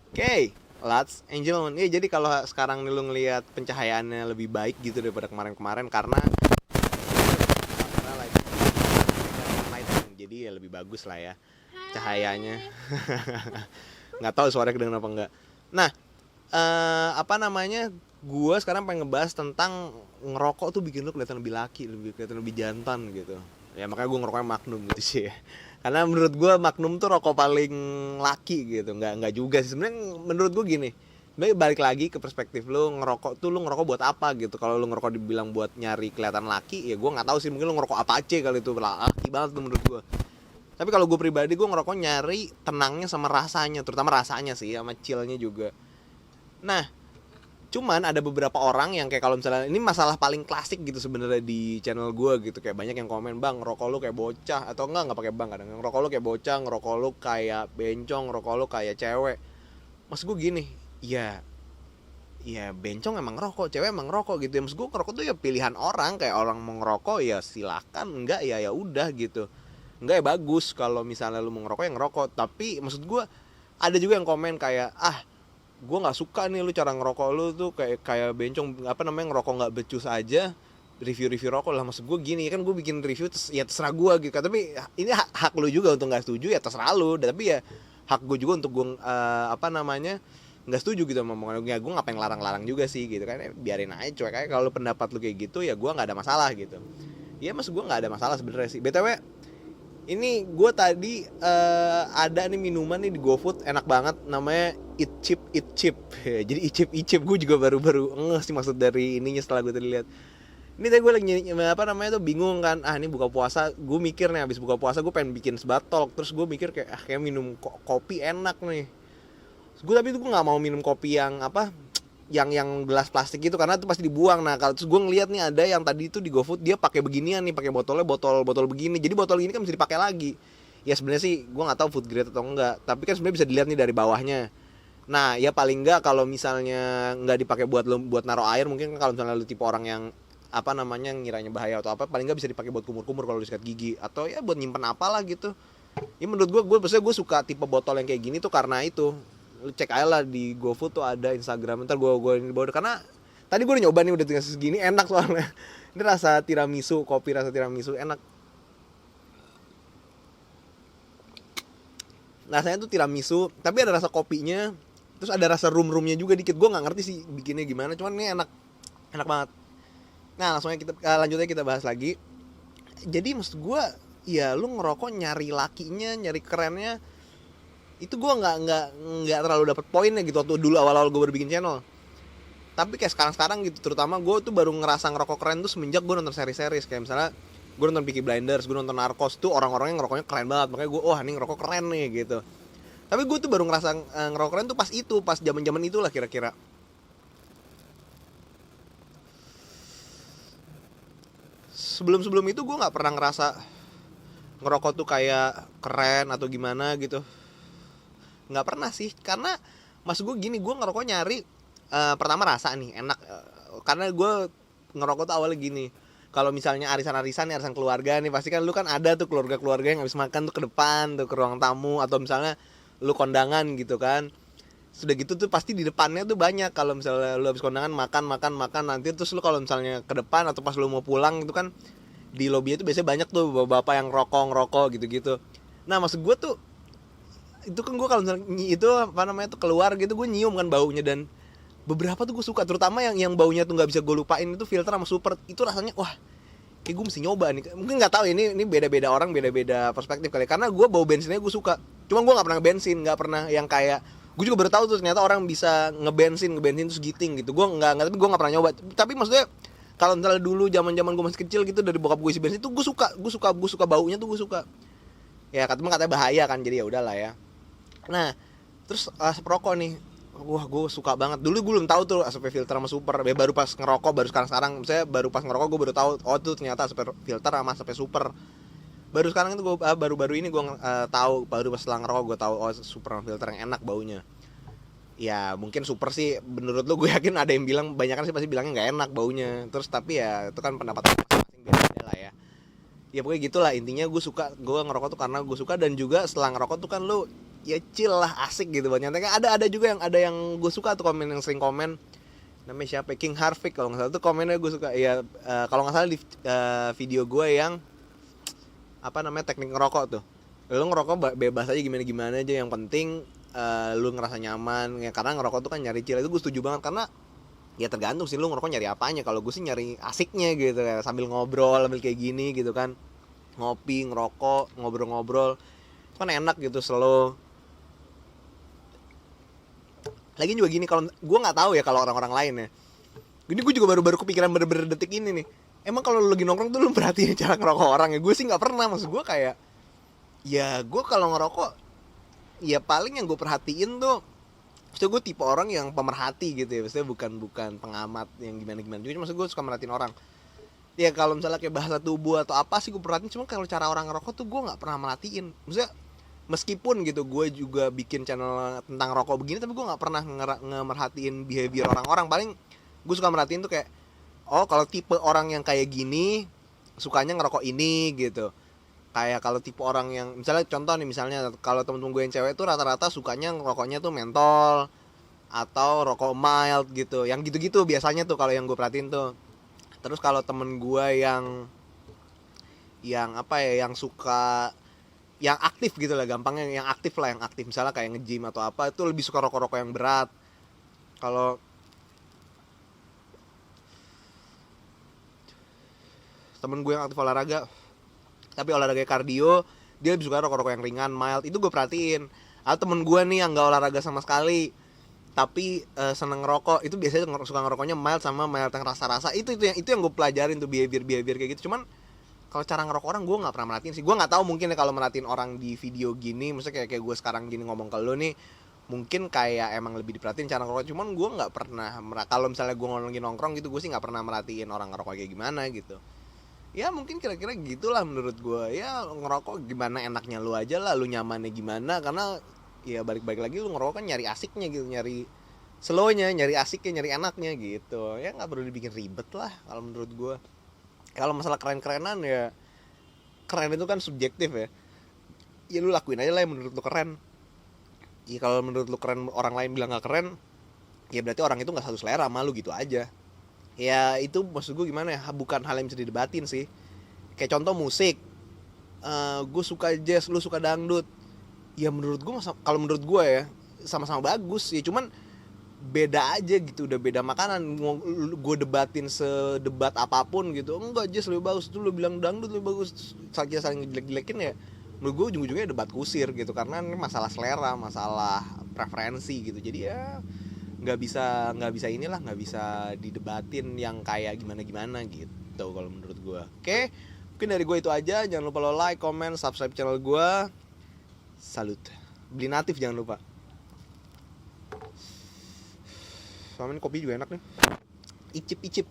Oke, Lats and gentlemen. Ya, jadi kalau sekarang nih lu ngelihat pencahayaannya lebih baik gitu daripada kemarin-kemarin karena lagi lighting, jadi ya lebih bagus lah ya cahayanya. Hai. Nggak tahu suaranya kedengeran apa enggak. Nah, apa namanya? Gua sekarang pengen ngebahas tentang ngerokok tuh bikin lu kelihatan lebih laki, kelihatan lebih jantan gitu. Ya makanya gue ngerokoknya Magnum gitu sih ya. Karena menurut gue Magnum tuh rokok paling laki gitu. Nggak juga sih sebenarnya. Menurut gue gini, sebenarnya balik lagi ke perspektif lu, ngerokok tuh lu ngerokok buat apa gitu. Kalau lu ngerokok dibilang buat nyari kelihatan laki, ya gue nggak tahu sih, mungkin lu ngerokok apa aja kali itu, laki banget tuh menurut gue. Tapi kalau gue pribadi, gue ngerokok nyari tenangnya sama rasanya, terutama rasanya sih, sama chillnya juga. Nah, cuman ada beberapa orang yang kayak, kalau misalnya ini masalah paling klasik gitu sebenarnya di channel gue gitu, kayak banyak yang komen, bang ngerokok lu kayak bocah, atau enggak pakai bang, kadang ngerokok lu kayak bocah, ngerokok lu kayak bencong, ngerokok lu kayak cewek. Mas gue gini, ya ya bencong emang ngerokok, cewek emang ngerokok gitu ya. Mas gue ngerokok tuh ya pilihan orang, kayak orang mau ngerokok ya silakan, enggak ya ya udah gitu. Enggak ya bagus kalau misalnya lu mau ngerokok ya ngerokok. Tapi maksud gue, ada juga yang komen kayak, gue nggak suka nih lu cara ngerokok lu tuh kayak kayak bencong, apa namanya, ngerokok nggak becus aja, review rokok lah. Maksud gue gini, kan gue bikin review ya terserah gue gitu. Tapi ini hak lu juga untuk nggak setuju, ya terserah lu. Tapi ya hak gue juga untuk gue, apa namanya, nggak setuju gitu sama omongan gue. Ya gue ngapain larang-larang juga sih gitu kan, biarin aja cuek aja. Kalau pendapat lu kayak gitu ya gue nggak ada masalah gitu. Ya maksud gue nggak ada masalah sebenarnya sih. BTW, ini gue tadi, ada nih minuman nih di GoFood, enak banget, namanya Eat Cheap Eat Cheap. Jadi Eat Cheap gue juga baru-baru ngeh sih maksud dari ininya setelah gue tadi lihat. Ini tadi gue lagi apa namanya tuh bingung kan, ini buka puasa, gue mikir nih abis buka puasa gue pengen bikin sebatol. Terus gue mikir kayak, kayak minum kopi enak nih. Terus gue, tapi tuh gue nggak mau minum kopi yang apa, yang gelas plastik gitu, karena itu pasti dibuang. Nah kalau terus gue ngeliat nih ada yang tadi itu di GoFood, dia pakai beginian nih, pakai botolnya botol begini. Jadi botol ini kan bisa dipakai lagi. Ya sebenarnya sih gue nggak tahu food grade atau enggak, tapi kan sebenarnya bisa dilihat nih dari bawahnya. Nah ya paling enggak kalau misalnya nggak dipakai buat naruh air, mungkin kalau misalnya lu tipe orang yang apa namanya ngiranya bahaya atau apa, paling nggak bisa dipakai buat kumur-kumur kalau disikat gigi, atau ya buat nyimpen apalah gitu. Ya menurut gue suka tipe botol yang kayak gini tuh karena itu. Lu cek aja lah di GoFood tuh ada Instagram, ntar gue ini bawa, karena tadi gue udah nyoba nih, udah tinggal segini, enak soalnya. Ini rasa tiramisu, kopi rasa tiramisu, enak. Rasanya tuh tiramisu tapi ada rasa kopinya, terus ada rasa rum-rumnya juga dikit. Gue nggak ngerti sih bikinnya gimana, cuman ini enak, enak banget. Nah langsung aja kita, lanjutnya kita bahas lagi. Jadi maksud gue, ya lu ngerokok nyari lakinya, nyari kerennya, itu gue nggak terlalu dapet poinnya gitu waktu dulu awal-awal gue baru bikin channel. Tapi kayak sekarang gitu, terutama gue tuh baru ngerasa ngerokok keren tuh semenjak gue nonton seri-seri, kayak misalnya gue nonton Peaky Blinders, gue nonton Narcos, tuh orang-orangnya ngerokoknya keren banget, makanya gue, wah ini ngerokok keren nih gitu. Tapi gue tuh baru ngerasa, ngerokok keren tuh pas zaman-zaman itulah kira-kira. Sebelum itu gue nggak pernah ngerasa ngerokok tuh kayak keren atau gimana gitu, nggak pernah sih. Karena mas gue gini, gue ngerokok nyari, pertama rasa nih enak, karena gue ngerokok tuh awalnya gini, kalau misalnya arisan keluarga nih, pasti kan lu kan ada tuh keluarga yang habis makan tuh ke depan tuh, ke ruang tamu, atau misalnya lu kondangan gitu kan. Sudah gitu tuh pasti di depannya tuh banyak, kalau misalnya lu habis kondangan makan nanti, terus lu kalau misalnya ke depan atau pas lu mau pulang itu kan, di lobby itu biasanya banyak tuh bapak yang ngerokok gitu-gitu. Nah maksud gue tuh, itu kan gue kalau misalnya itu apa namanya tuh keluar gitu, gue nyium kan baunya, dan beberapa tuh gue suka, terutama yang baunya tuh nggak bisa gue lupain, itu filter sama super. Itu rasanya wah, kayak gue mesti nyoba nih. Mungkin nggak tahu, ini beda-beda orang, beda-beda perspektif kali. Karena gue bau bensinnya gue suka, cuma gue nggak pernah bensin, nggak pernah yang kayak, gue juga baru tahu tuh ternyata orang bisa ngebensin terus giting gitu. Gue nggak, tapi gue nggak pernah nyoba. Tapi maksudnya kalau misalnya dulu zaman gue masih kecil gitu, dari bokap gue isi bensin tuh gue suka baunya tuh, gue suka. Ya katanya bahaya kan, jadi ya udahlah ya. Nah, terus asap rokok nih, wah gue suka banget. Dulu gue belum tahu tuh asap filter sama super. Ya baru pas ngerokok, baru sekarang. Misalnya baru pas ngerokok gue baru tahu, oh tuh ternyata asap filter sama asap super. Baru sekarang itu gue, baru-baru ini gue, tahu, baru pas setelah ngerokok gue tahu, oh super sama filter yang enak baunya. Ya mungkin super sih menurut lu, gue yakin ada yang bilang, banyak kan sih pasti bilangnya nggak enak baunya. Terus tapi ya itu kan pendapat masing-masing, beda-beda lah ya. Ya pokoknya gitulah intinya, gue ngerokok tuh karena gue suka. Dan juga setelah ngerokok tuh kan lu, ya chill lah, asik gitu buat nyantai. Ada juga yang gue suka tuh komen, yang sering komen, namanya siapa, King Harvick kalau nggak salah tuh, komennya gue suka ya. Kalau nggak salah di video gue yang apa namanya, teknik ngerokok tuh, lu ngerokok bebas aja, gimana aja, yang penting lu ngerasa nyaman ya, karena ngerokok tuh kan nyari chill. Itu gue setuju banget, karena ya tergantung sih lu ngerokok nyari apanya. Kalau gue sih nyari asiknya gitu, kayak sambil ngobrol, sambil kayak gini gitu kan, ngopi, ngerokok, ngobrol-ngobrol kan enak gitu, slow. Lagi juga gini, kalau gue nggak tahu ya kalau orang-orang lain ya, ini gue juga baru kepikiran bener-bener detik ini nih, emang kalau lu lagi nongkrong tuh lu perhatiin cara ngerokok orang ya? Gue sih nggak pernah, maksud gue kayak, ya gue kalau ngerokok ya paling yang gue perhatiin tuh, maksudnya gue tipe orang yang pemerhati gitu ya, maksudnya bukan pengamat yang gimana juga, maksud gue suka merhatiin orang. Ya kalau misalnya kayak bahasa tubuh atau apa sih gue perhatiin, cuma kalau cara orang ngerokok tuh gue nggak pernah merhatiin. Maksudnya meskipun gitu gue juga bikin channel tentang rokok begini, tapi gue nggak pernah ngemerhatiin behavior orang-orang. Paling gue suka merhatiin tuh kayak, oh kalau tipe orang yang kayak gini sukanya ngerokok ini gitu. Kayak kalau tipe orang yang misalnya, contoh nih, misalnya kalau temen-temen gue yang cewek tuh rata-rata sukanya ngerokoknya tuh mentol atau rokok mild gitu, yang gitu-gitu biasanya tuh kalau yang gue perhatiin tuh. Terus kalau temen gue yang apa ya, yang suka yang aktif gitu lah, gampangnya yang aktif lah, yang aktif misalnya kayak nge-gym atau apa, itu lebih suka rokok-rokok yang berat. Kalau temen gue yang aktif olahraga, tapi olahraga kardio, dia lebih suka rokok-rokok yang ringan, mild. Itu gue perhatiin. Atau temen gue nih yang gak olahraga sama sekali, tapi seneng ngerokok, itu biasanya suka ngerokoknya mild sama mild yang rasa-rasa. Itu yang gue pelajarin tuh, behavior kayak gitu. Cuman kalau cara ngerokok orang gue nggak pernah merhatiin sih. Gue nggak tahu, mungkin ya kalau merhatiin orang di video gini, maksudnya kayak gue sekarang gini ngomong ke lo nih, mungkin kayak emang lebih diperhatiin cara ngerokok. Cuman gue nggak pernah, kalau misalnya gue lagi nongkrong gitu, gue sih nggak pernah merhatiin orang ngerokok kayak gimana gitu. Ya mungkin kira-kira gitulah menurut gue. Ya ngerokok gimana enaknya lu aja lah, lu nyamannya gimana. Karena ya balik lagi, lu ngerokok kan nyari asiknya gitu, nyari slownya, nyari asiknya, nyari enaknya gitu. Ya nggak perlu dibikin ribet lah kalau menurut gue. Kalau masalah keren-kerenan ya, keren itu kan subjektif ya. Ya lu lakuin aja lah yang menurut lu keren. Ya kalau menurut lu keren, orang lain bilang gak keren, ya berarti orang itu gak satu selera sama lu, gitu aja. Ya itu maksud gue gimana ya, bukan hal yang bisa didebatin sih. Kayak contoh musik, gue suka jazz, lu suka dangdut. Ya menurut gue, kalau menurut gue ya sama-sama bagus. Ya cuman beda aja gitu, udah beda makanan. Gue debatin sedebat apapun gitu, enggak jazz lebih bagus, tuh lu bilang dangdut lebih bagus, saling jelek-jelekin, ya menurut gue ujung-ujungnya debat kusir gitu, karena ini masalah selera, masalah preferensi gitu. Jadi ya nggak bisa inilah, nggak bisa didebatin yang kayak gimana gitu kalau menurut gue. Oke, mungkin dari gue itu aja. Jangan lupa lo like, comment, subscribe channel gue. Salut. Beli Natif jangan lupa. Sama ini kopi juga enak nih. Icip